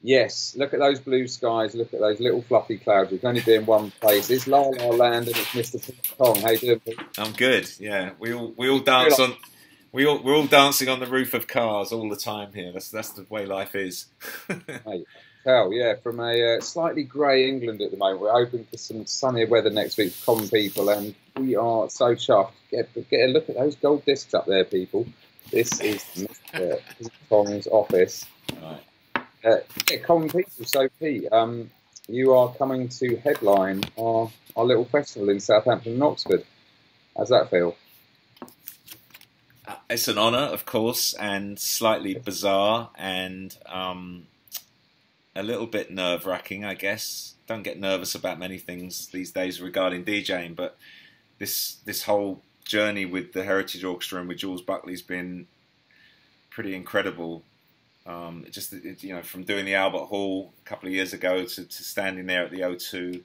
Yes, look at those blue skies. Look at those little fluffy clouds. We can only be in one place. It's La La Land, and it's Mr. Tong. How you doing, Pete? I'm good. Yeah, we all I feel dance on we're all dancing on the roof of cars all the time here. That's the way life is. like, mate, tell, yeah, from a slightly grey England at the moment. We're hoping for some sunnier weather next week for common people, and we are so chuffed. Get a look at those gold discs up there, people. This is Mr. Tong's office. Right. Yeah, common people. So, Pete, you are coming to headline our little festival in Southampton and Oxford. How's that feel? It's an honour, of course, and slightly bizarre and a little bit nerve-wracking, I guess. Don't get nervous about many things these days regarding DJing, but this whole journey with the Heritage Orchestra and with Jules Buckley's been pretty incredible. From doing the Albert Hall a couple of years ago to standing there at the O2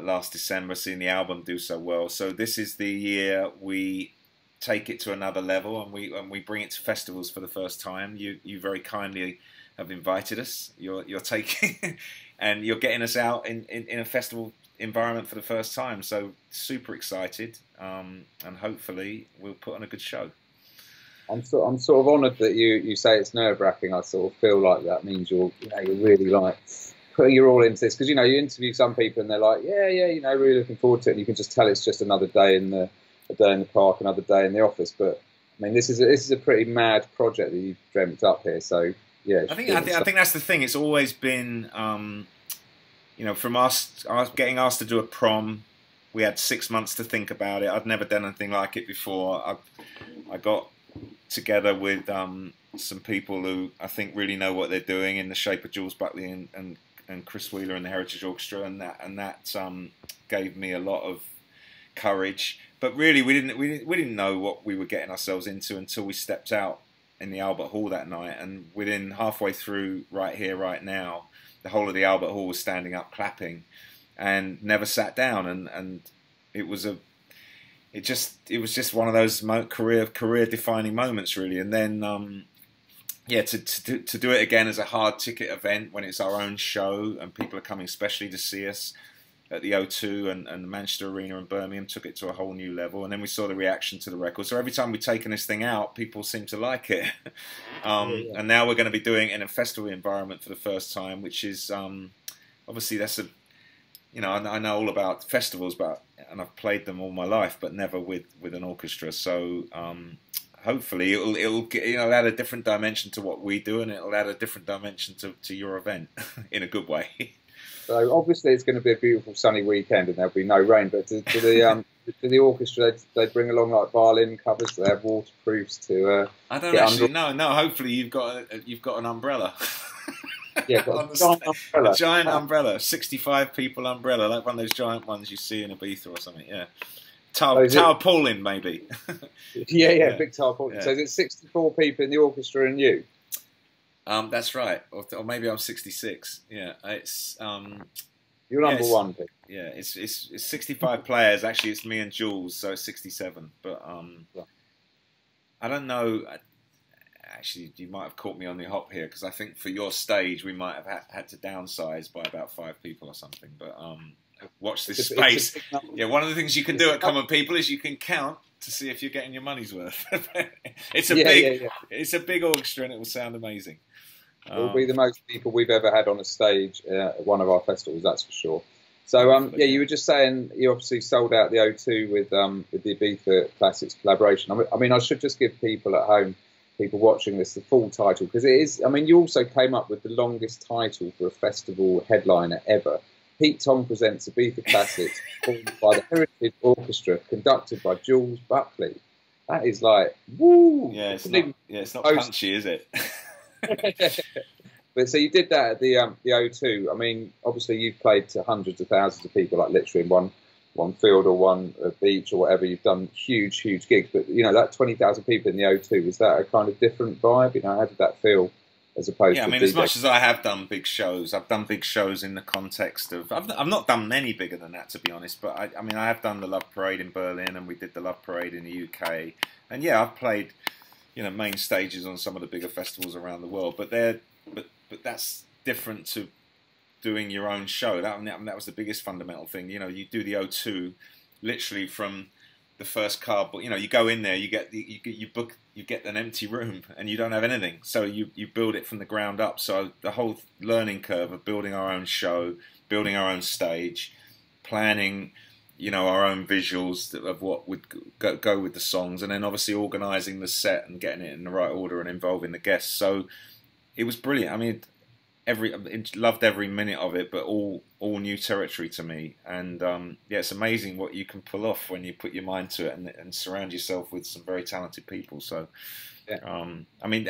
last December, seeing the album do so well. So this is the year we take it to another level, and we bring it to festivals for the first time. You very kindly have invited us. You're taking and you're getting us out in a festival environment for the first time. So super excited, and hopefully we'll put on a good show. I'm sort of honoured that you say it's nerve wracking. I sort of feel like that means you're really like putting your all into this, because you interview some people and they're like, yeah, really looking forward to it. And you can just tell it's just another day in the park, another day in the office. But I mean, this is a pretty mad project that you've dreamt up here. So yeah, I think that's the thing. It's always been from us getting asked to do a prom. We had 6 months to think about it. I'd never done anything like it before. I got together with some people who I think really know what they're doing, in the shape of Jules Buckley and Chris Wheeler and the Heritage Orchestra, and that gave me a lot of courage. But really, we didn't know what we were getting ourselves into until we stepped out in the Albert Hall that night, and within halfway through, right here, right now, the whole of the Albert Hall was standing up, clapping, and never sat down, and it was just one of those career defining moments, really. And then to do it again as a hard ticket event when it's our own show and people are coming specially to see us at the O2 and the Manchester Arena and Birmingham took it to a whole new level. And then we saw the reaction to the record. So every time we've taken this thing out, people seem to like it. And now we're going to be doing it in a festival environment for the first time, which is obviously that's a I know all about festivals, and I've played them all my life, but never with an orchestra. So hopefully it'll add a different dimension to what we do, and it'll add a different dimension to your event in a good way. So obviously it's going to be a beautiful sunny weekend, and there'll be no rain. But to the orchestra, they bring along like violin covers. They have waterproofs to. I don't actually know. No, hopefully you've got an umbrella. Yeah, got a giant umbrella. A giant umbrella, 65 people umbrella, like one of those giant ones you see in Ibiza or something. Yeah, tarpaulin maybe. Yeah, big tarpaulin. Yeah. So is it 64 people in the orchestra and you? That's right, or maybe I'm 66. Yeah, it's You're number one, Pete. Yeah, it's 65 players. Actually, it's me and Jules, so it's 67. But I don't know. Actually, you might have caught me on the hop here, because I think for your stage we might have had to downsize by about 5 people or something. But watch this space. Yeah, one of the things you can do at Common People is you can count to see if you're getting your money's worth. It's a big orchestra, and it will sound amazing. It will be the most people we've ever had on a stage at one of our festivals, that's for sure. So you were just saying you obviously sold out the O2 with the Ibiza Classics collaboration. I mean, I should just give people at home, people watching this, the full title, because it is. I mean, you also came up with the longest title for a festival headliner ever. Pete Tong presents Ibiza Classics, performed by the Heritage Orchestra, conducted by Jules Buckley. That is like, woo! Yeah, it's not punchy, is it? But so you did that at the O2. I mean, obviously you've played to hundreds of thousands of people, like literally in one field or one beach or whatever. You've done huge gigs, but that 20,000 people in the O2, was that a kind of different vibe? How did that feel as opposed to I mean, as much as I have done big shows, I've done big shows in the context of I've not done many bigger than that, to be honest, but I mean, I have done the Love Parade in Berlin, and we did the Love Parade in the UK, and yeah, I've played main stages on some of the bigger festivals around the world, but that's different to doing your own show. That was the biggest fundamental thing. You know, you do the O2 literally from the first cardboard. You know, you go in there, you get you get an empty room, and you don't have anything. So you build it from the ground up. So the whole learning curve of building our own show, building our own stage, planning, you know, our own visuals of what would go with the songs, and then obviously organising the set and getting it in the right order and involving the guests. So it was brilliant. I mean, loved every minute of it, but all new territory to me. And yeah, it's amazing what you can pull off when you put your mind to it and surround yourself with some very talented people. So, yeah. I mean,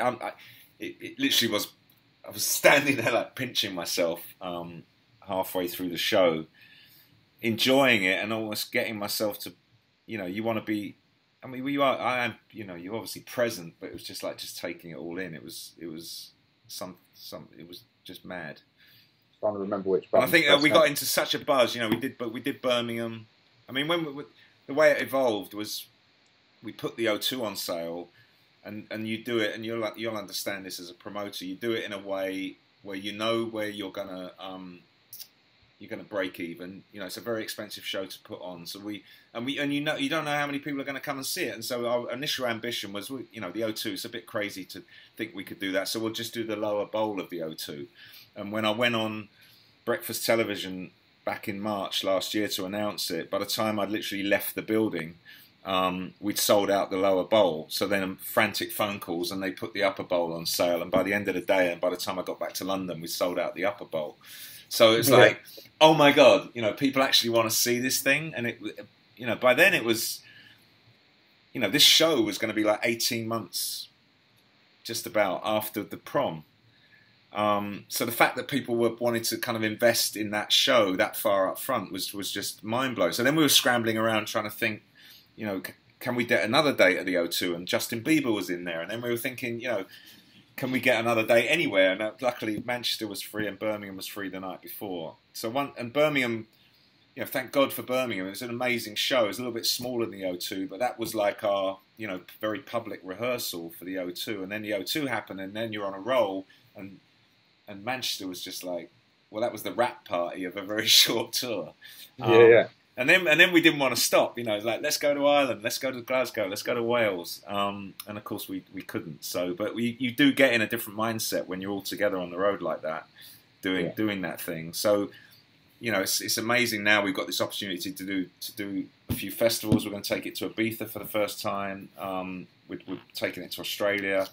it literally was. I was standing there like pinching myself halfway through the show, enjoying it and almost getting myself to, you know, you want to be. I mean, I am. You know, you're obviously present, but it was just like taking it all in. It was just mad. Trying to remember which. I think we got into such a buzz. You know, we did Birmingham. I mean, the way it evolved was we put the O2 on sale, and you do it, and you'll understand this as a promoter. You do it in a way where you know where you're gonna break even. You know, it's a very expensive show to put on. So you don't know how many people are going to come and see it. And so our initial ambition was, you know, the O2. It's a bit crazy to think we could do that. So we'll just do the lower bowl of the O2. And when I went on breakfast television back in March last year to announce it, by the time I'd literally left the building, we'd sold out the lower bowl. So then frantic phone calls, and they put the upper bowl on sale. And by the end of the day, and by the time I got back to London, we sold out the upper bowl. So it's like, oh my God, you know, people actually want to see this thing. And it, you know, by then it was, you know, this show was going to be like 18 months just about after the prom. So the fact that people were wanting to kind of invest in that show that far up front was just mind blowing. So then we were scrambling around trying to think, you know, can we get another date at the O2? And Justin Bieber was in there. And then we were thinking, you know, can we get another date anywhere? And luckily Manchester was free and Birmingham was free the night before. So Birmingham, you know, thank God for Birmingham. It was an amazing show. It was a little bit smaller than the O2, but that was like our, you know, very public rehearsal for the O2. And then the O2 happened, and then you're on a roll. And Manchester was just like, well, that was the wrap party of a very short tour. Yeah. And then we didn't want to stop. You know, like, let's go to Ireland, let's go to Glasgow, let's go to Wales. And of course we couldn't. So, but you do get in a different mindset when you're all together on the road like that, doing that thing. So, you know, it's amazing. Now we've got this opportunity to do a few festivals. We're going to take it to Ibiza for the first time. We're taking it to Australia.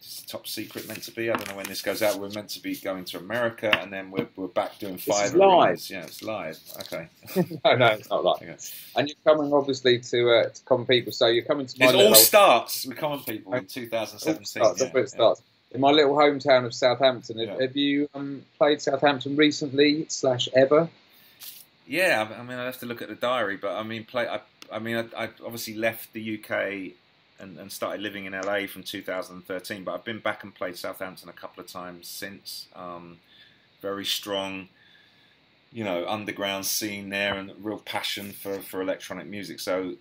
It's top secret meant to be. I don't know when this goes out. We're meant to be going to America, and then we're back doing 5 live. Yeah, it's live. Okay. no, it's not live. Okay. And you're coming obviously to Common People. So you're coming to my. It all starts with Common People in 2017. It starts. In my little hometown of Southampton. Have you played Southampton recently / ever? Yeah, I mean, I'd have to look at the diary, but I mean, I obviously left the UK and started living in LA from 2013, but I've been back and played Southampton a couple of times since. Very strong, you know, underground scene there, and real passion for electronic music. So,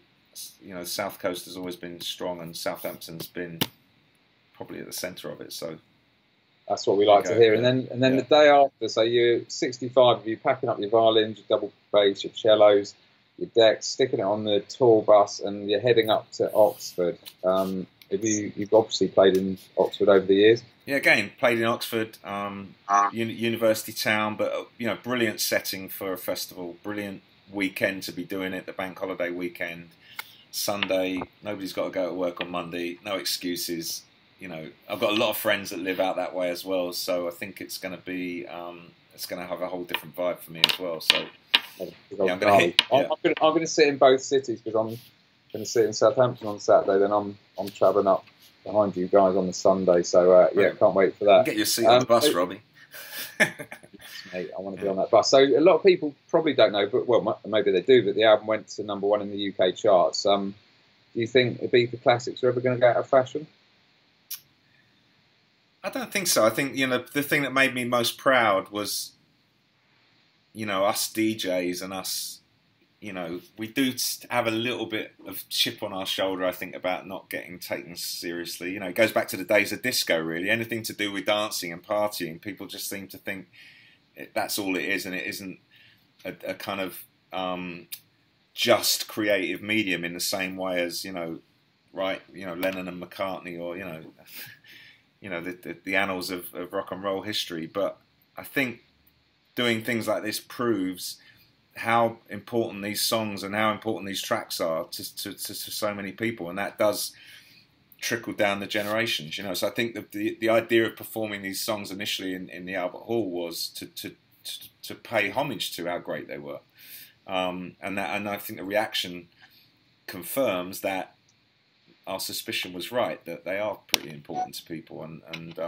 you know, South Coast has always been strong, and Southampton's been probably at the centre of it. So that's what we like to hear. And then the day after, so you're 65 of you packing up your violins, your double bass, your cellos, your decks, sticking it on the tour bus, and you're heading up to Oxford. You've obviously played in Oxford over the years. Yeah, again, played in Oxford, university town, but you know, brilliant setting for a festival, brilliant weekend to be doing it. The bank holiday weekend, Sunday, nobody's got to go to work on Monday, no excuses. You know, I've got a lot of friends that live out that way as well, so I think it's going to be, it's going to have a whole different vibe for me as well. So. Yeah, I'm going to sit in both cities, because I'm going to sit in Southampton on Saturday. Then I'm travelling up behind you guys on the Sunday. So yeah, can't wait for that. Get your seat on the bus, Robbie. Mate, I want to be on that bus. So a lot of people probably don't know, but well, maybe they do. But the album went to #1 in the UK charts. Do you think Ibiza Classics are ever going to go out of fashion? I don't think so. I think, you know, the thing that made me most proud was, you know, us DJs and us you know, we do have a little bit of chip on our shoulder, I think, about not getting taken seriously. You know, it goes back to the days of disco, really. Anything to do with dancing and partying, people just seem to think that's all it is, and it isn't a kind of just creative medium in the same way as, you know, right, you know, Lennon and McCartney, or, you know, the annals of rock and roll history. But I think doing things like this proves how important these songs and how important these tracks are to so many people, and that does trickle down the generations, you know. So I think the idea of performing these songs initially in the Albert Hall was to pay homage to how great they were, and I think the reaction confirms that our suspicion was right, that they are pretty important to people, and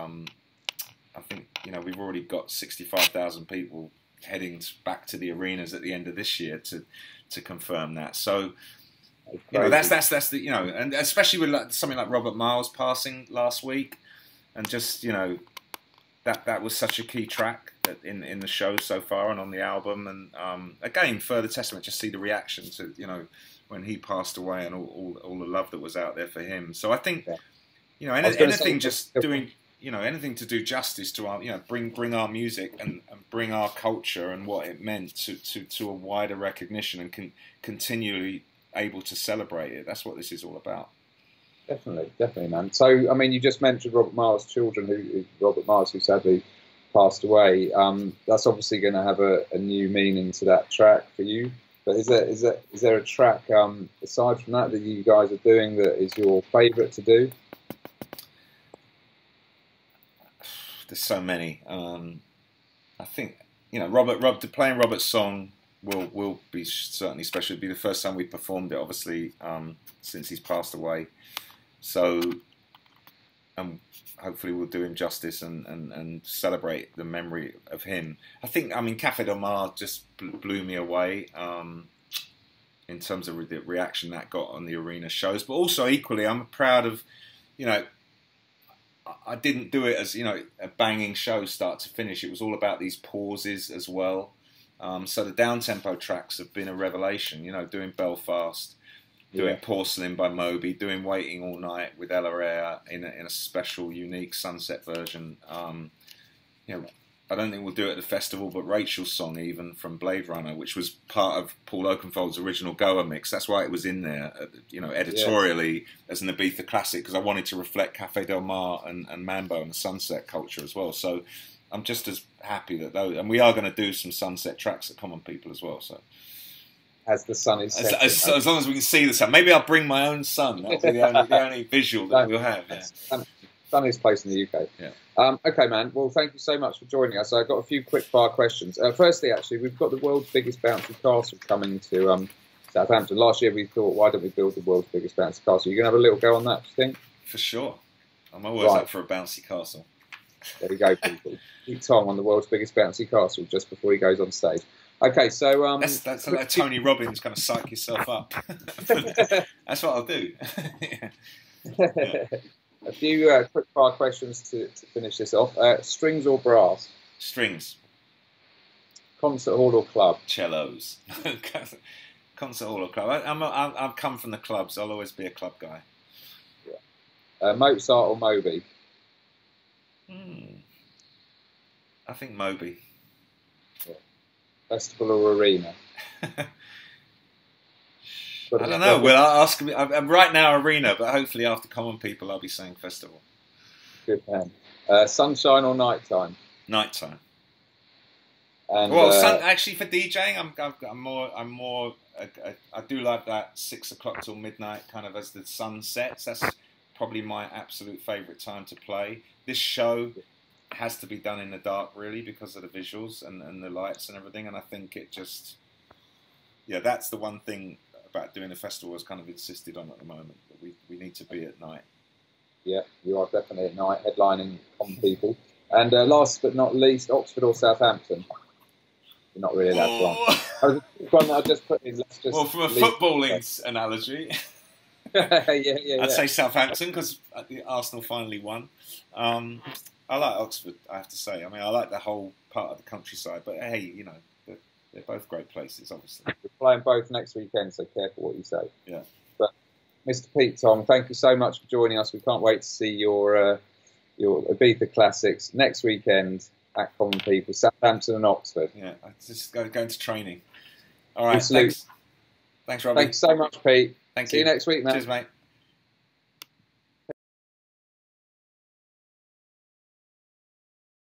I think, you know, we've already got 65,000 people heading back to the arenas at the end of this year to confirm that. So, you know, that's the, you know, and especially with something like Robert Miles passing last week, and just, you know, that was such a key track in the show so far and on the album, and again, further testament, just see the reaction to, you know, when he passed away, and all the love that was out there for him. So I think, you know, anything just doing, you know, anything to do justice to our, you know, bring our music and bring our culture and what it meant to a wider recognition, and continually able to celebrate it. That's what this is all about. Definitely, man. So, I mean, you just mentioned Robert Miles' children, Robert Miles, who sadly passed away. That's obviously going to have a new meaning to that track for you. But is there a track aside from that you guys are doing that is your favourite to do? There's so many. I think, you know, playing Robert's song will be certainly special. It'll be the first time we performed it, obviously, since he's passed away. So, hopefully we'll do him justice and celebrate the memory of him. I think, I mean, Café Del Mar just blew me away in terms of the reaction that got on the arena shows. But also, equally, I'm proud of, you know, I didn't do it as, you know, a banging show start to finish. It was all about these pauses as well. So the down-tempo tracks have been a revelation, you know, doing Belfast, doing Porcelain by Moby, doing Waiting All Night with Ella Eyre in a special, unique Sunset version. You know, I don't think we'll do it at the festival, but Rachel's song, even, from Blade Runner, which was part of Paul Oakenfold's original Goa mix. That's why it was in there, you know, editorially as an Ibiza classic, because I wanted to reflect Café Del Mar and Mambo and the Sunset culture as well. So I'm just as happy that those, and we are going to do some Sunset tracks at Common People as well. So as the sun is setting, as long as we can see the sun, maybe I'll bring my own sun. That'll be the only visual that we'll have. Yeah. Sunniest place in the UK. Yeah. Okay, man. Well, thank you so much for joining us. I've got a few quick fire questions. Firstly, actually, we've got the world's biggest bouncy castle coming to Southampton. Last year, we thought, why don't we build the world's biggest bouncy castle? You're going to have a little go on that, do you think? For sure. I'm always up for a bouncy castle. There we go, people. Keep Tong on the world's biggest bouncy castle just before he goes on stage. Okay, so that's like Tony Robbins, kind of psych yourself up. That's what I'll do. Yeah. A few quick fire questions to finish this off. Strings or brass? Strings. Concert hall or club? Cellos. Concert hall or club. I've come from the clubs. I'll always be a club guy. Yeah. Mozart or Moby? I think Moby. Yeah. Festival or arena? I don't know. Well, I'll ask. I'm right now arena, but hopefully after Common People, I'll be saying festival. Good man. Sunshine or nighttime? Nighttime. And, actually, for DJing, I'm more. I do like that 6 o'clock till midnight, kind of as the sun sets. That's probably my absolute favourite time to play. This show has to be done in the dark, really, because of the visuals and the lights and everything. And I think it just, that's the one thing about doing a festival is kind of insisted on at the moment, that we need to be at night. Yeah, you are definitely at night, headlining Common People. And last but not least, Oxford or Southampton? You're not really allowed to answer. One that I just put in. Well, from a footballing analogy, I'd say Southampton, because Arsenal finally won. I like Oxford, I have to say. I mean, I like the whole part of the countryside, but hey, They're both great places, obviously. We're playing both next weekend, so careful what you say. Yeah. But Mr. Pete Tong, thank you so much for joining us. We can't wait to see your Ibiza Classics next weekend at Common People, Southampton and Oxford. Yeah, I just going to training. All right, thanks. Thanks, Robbie. Thanks so much, Pete. Thank See you next week, man. Cheers, mate.